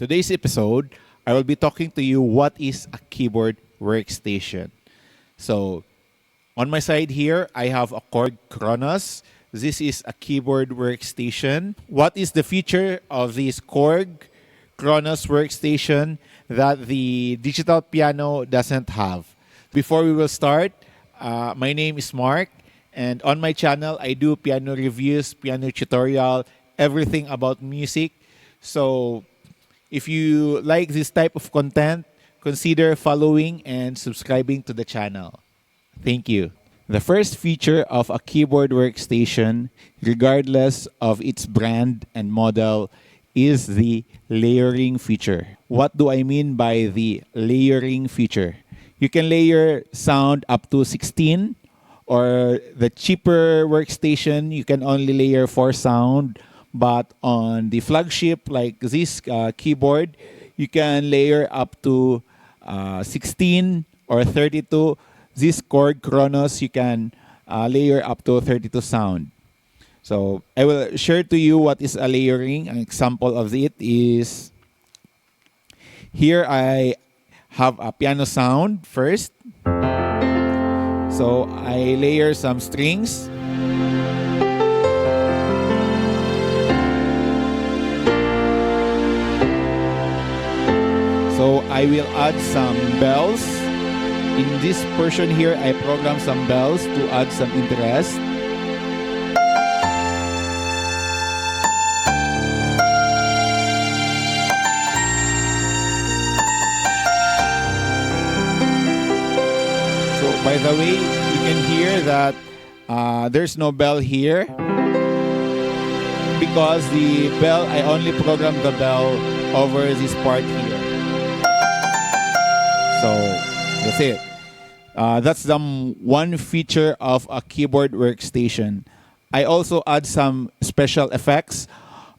Today's episode, I will be talking to you what is a keyboard workstation. So, on my side here, I have a KORG KRONOS. This is a keyboard workstation. What is the feature of this KORG KRONOS workstation that the digital piano doesn't have? Before we will start, my name is Mark, and on my channel, I do piano reviews, piano tutorial, everything about music. So, if you like this type of content, consider following and subscribing to the channel. Thank you. The first feature of a keyboard workstation, regardless of its brand and model, is the layering feature. What do I mean by the layering feature? You can layer sound up to 16, or the cheaper workstation, you can only layer 4 sound. But on the flagship, like this keyboard, you can layer up to 16 or 32. This KORG KRONOS, you can layer up to 32 sound. So I will share to you what is a layering. An example of it is, here I have a piano sound first. So I layer some strings. So I will add some bells. In this portion here, I program some bells to add some interest. So by the way, you can hear that there's no bell here, because the bell, I only program the bell over this part here. So that's it. That's the one feature of a keyboard workstation. I also add some special effects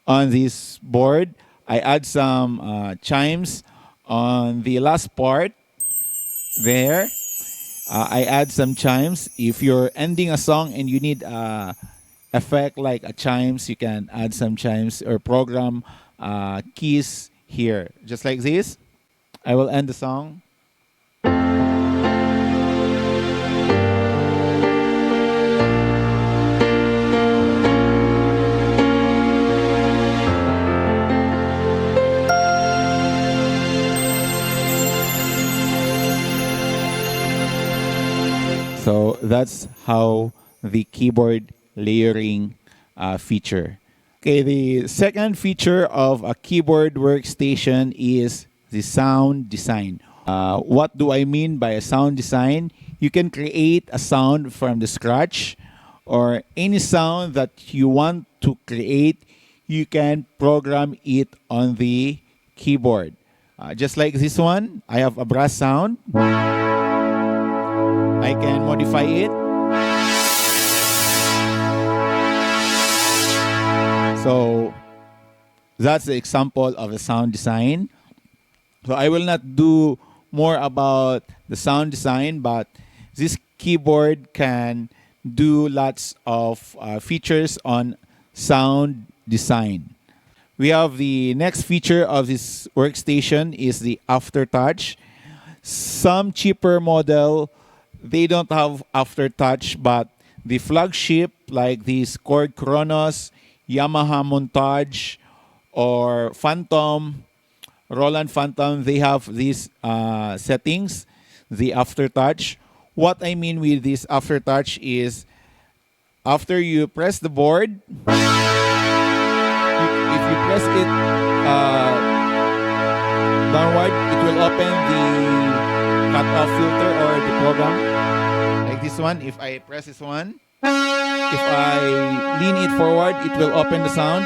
on this board. I add some chimes on the last part there. I add some chimes. If you're ending a song and you need a effect like a chimes, you can add some chimes or program keys here. Just like this. I will end the song. So that's how the keyboard layering feature. Okay, the second feature of a keyboard workstation is the sound design. What do I mean by a sound design? You can create a sound from the scratch, or any sound that you want to create, you can program it on the keyboard. Just like this one, I have a brass sound. I can modify it. So that's the example of a sound design. So I will not do more about the sound design, but this keyboard can do lots of features on sound design. We have the next feature of this workstation is the aftertouch. Some cheaper model, they don't have aftertouch, but the flagship like this KORG KRONOS, Yamaha montage, or Fantum, Roland Fantum, they have these settings, the aftertouch. What I mean with this aftertouch is, after you press the board, if you press it downward, it will open the cut-off filter or the program. Like this one, if I press this one, if I lean it forward, it will open the sound.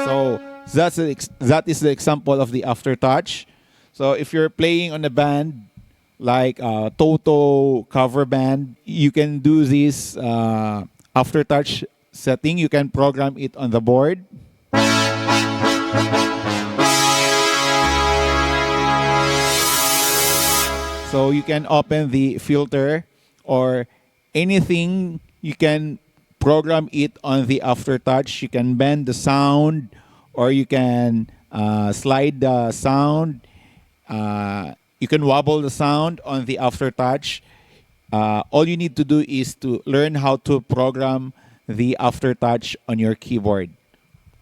So that is the example of the aftertouch. So if you're playing on a band like Toto cover band, you can do this aftertouch setting. You can program it on the board. So you can open the filter or anything. You can program it on the aftertouch. You can bend the sound, or you can slide the sound. You can wobble the sound on the aftertouch. All you need to do is to learn how to program the aftertouch on your keyboard.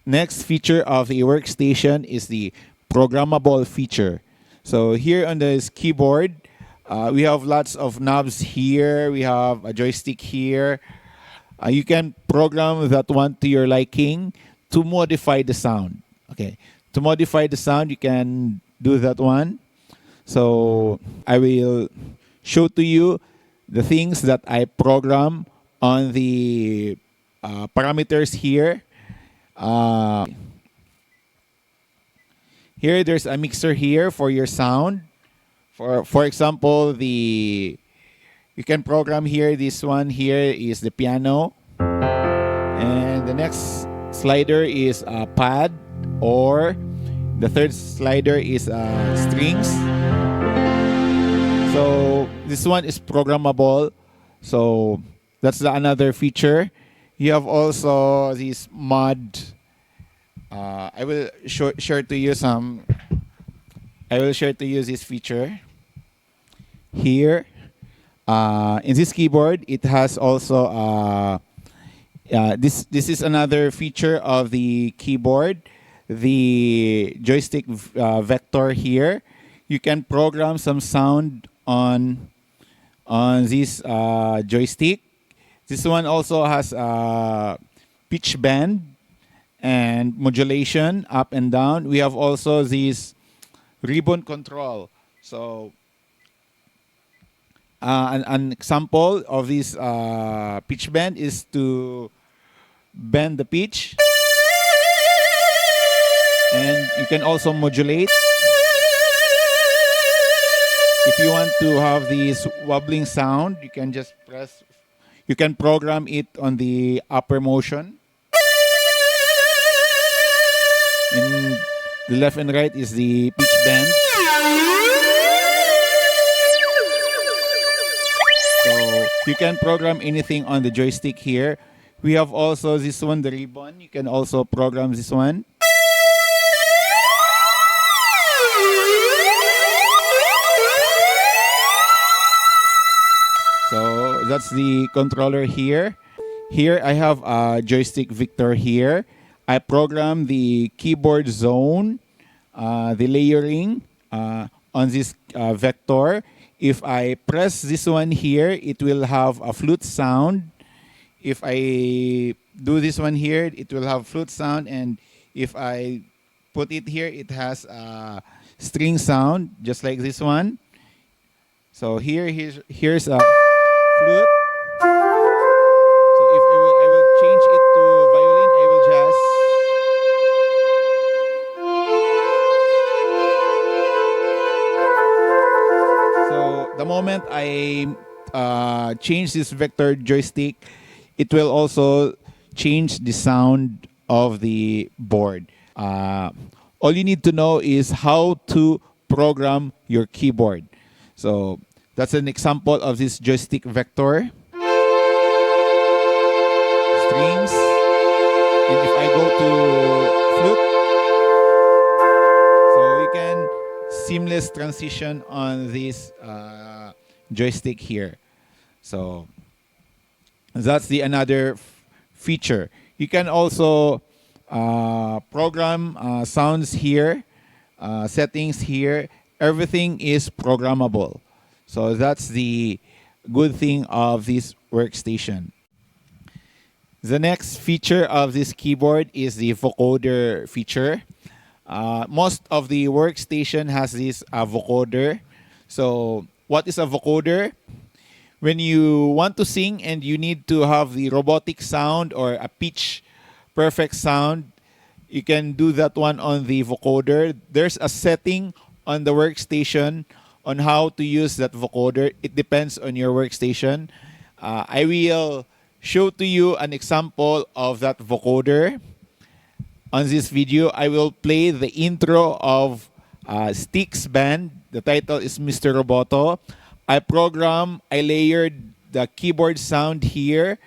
Next feature of the workstation is the programmable feature. So here on this keyboard, we have lots of knobs here. We have a joystick here. You can program that one to your liking to modify the sound. Okay, to modify the sound, you can do that one. So I will show to you the things that I program on the parameters here. Here, there's a mixer here for your sound. For example, you can program here. This one here is the piano, and the next slider is a pad, or the third slider is strings. So this one is programmable. So that's another feature. You have also this mod. I will share to you some. I will share to you this feature. Here, in this keyboard, it has also this is another feature of the keyboard. The joystick vector here. You can program some sound on this joystick. This one also has pitch bend and modulation up and down. We have also this ribbon control. So an example of this pitch bend is to bend the pitch, and you can also modulate. If you want to have this wobbling sound, you can just press. You can program it on the upper motion. And the left and right is the pitch bend. So you can program anything on the joystick here. We have also this one, the ribbon. You can also program this one. So that's the controller here. Here I have a joystick Victor here. I program the keyboard zone, the layering on this vector. If I press this one here, it will have a flute sound. If I do this one here, it will have flute sound. And if I put it here, it has a string sound, just like this one. So here's a flute. So if I will change it to violin, I will just the moment I change this vector joystick, it will also change the sound of the board. All you need to know is how to program your keyboard. So that's an example of this joystick vector. Strings. And if I go to flute, so you can seamless transition on this joystick here. So that's the another feature. You can also program sounds here, settings here. Everything is programmable. So that's the good thing of this workstation. The next feature of this keyboard is the vocoder feature. Most of the workstation has this vocoder. So what is a vocoder? When you want to sing and you need to have the robotic sound or a pitch perfect sound, you can do that one on the vocoder. There's a setting on the workstation on how to use that vocoder. It depends on your workstation. I will show to you an example of that vocoder. On this video, I will play the intro of Styx Band. The title is Mr. Roboto. I layered the keyboard sound here.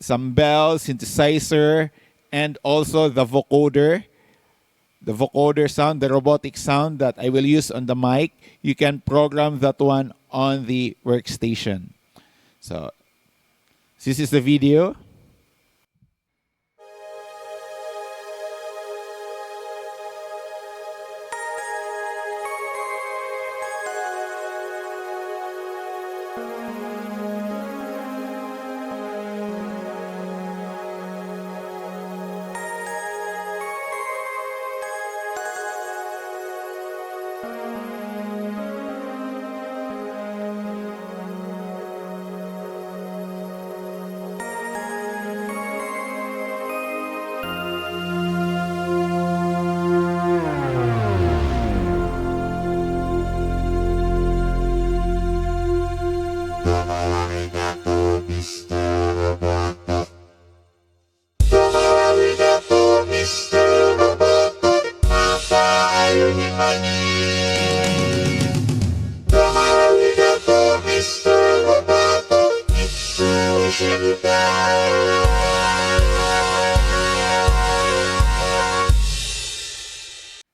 some bells, synthesizer, and also the vocoder sound, the robotic sound that I will use on the mic. You can program that one on the workstation. So this is the video.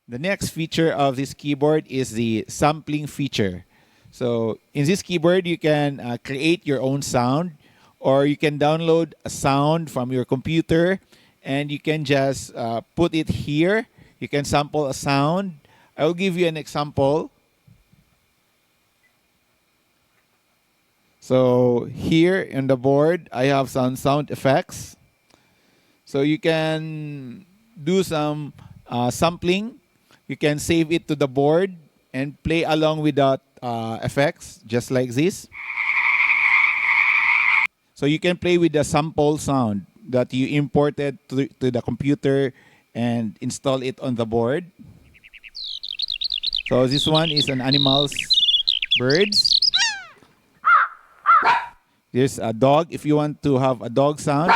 The next feature of this keyboard is the sampling feature. So in this keyboard, you can create your own sound, or you can download a sound from your computer and you can just put it here. You can sample a sound. I will give you an example. So here on the board, I have some sound effects. So you can do some sampling. You can save it to the board and play along with that effects, just like this. So you can play with the sample sound that you imported to the computer and install it on the board. So this one is an animals, birds. There's a dog, if you want to have a dog sound.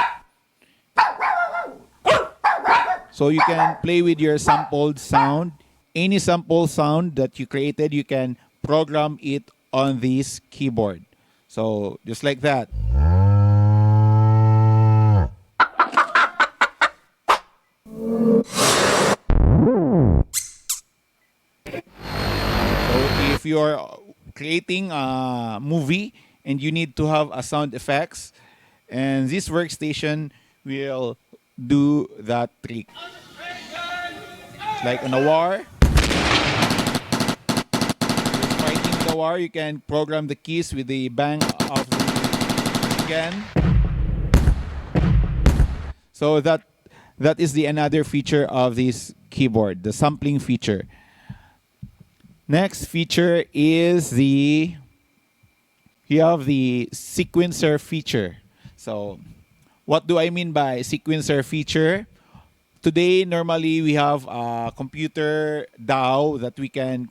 So you can play with your sampled sound. Any sample sound that you created, you can program it on this keyboard. So just like that. So if you're creating a movie and you need to have a sound effects, and this workstation will do that trick. It's like on a war. You're fighting the war, you can program the keys with the bang of the gun. So that is the another feature of this keyboard, the sampling feature. Next feature is you have the sequencer feature. So what do I mean by sequencer feature? Today, normally we have a computer DAW that we can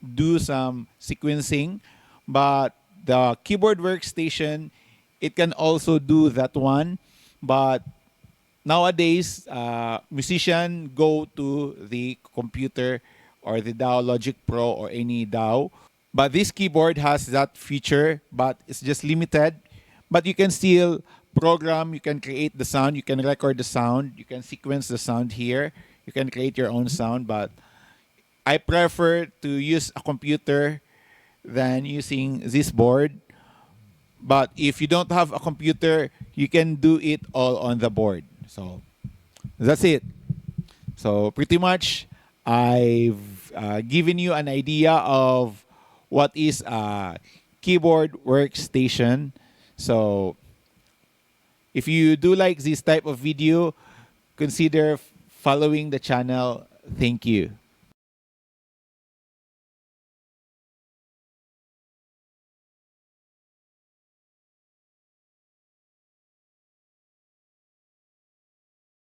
do some sequencing, but the keyboard workstation, it can also do that one. But nowadays, musicians go to the computer or the DAW Logic Pro or any DAW. But this keyboard has that feature, but it's just limited. But you can still program, you can create the sound, you can record the sound, you can sequence the sound here, you can create your own sound. But I prefer to use a computer than using this board. But if you don't have a computer, you can do it all on the board. So that's it. So pretty much I've given you an idea of what is a keyboard workstation. So if you do like this type of video, consider following the channel. Thank you.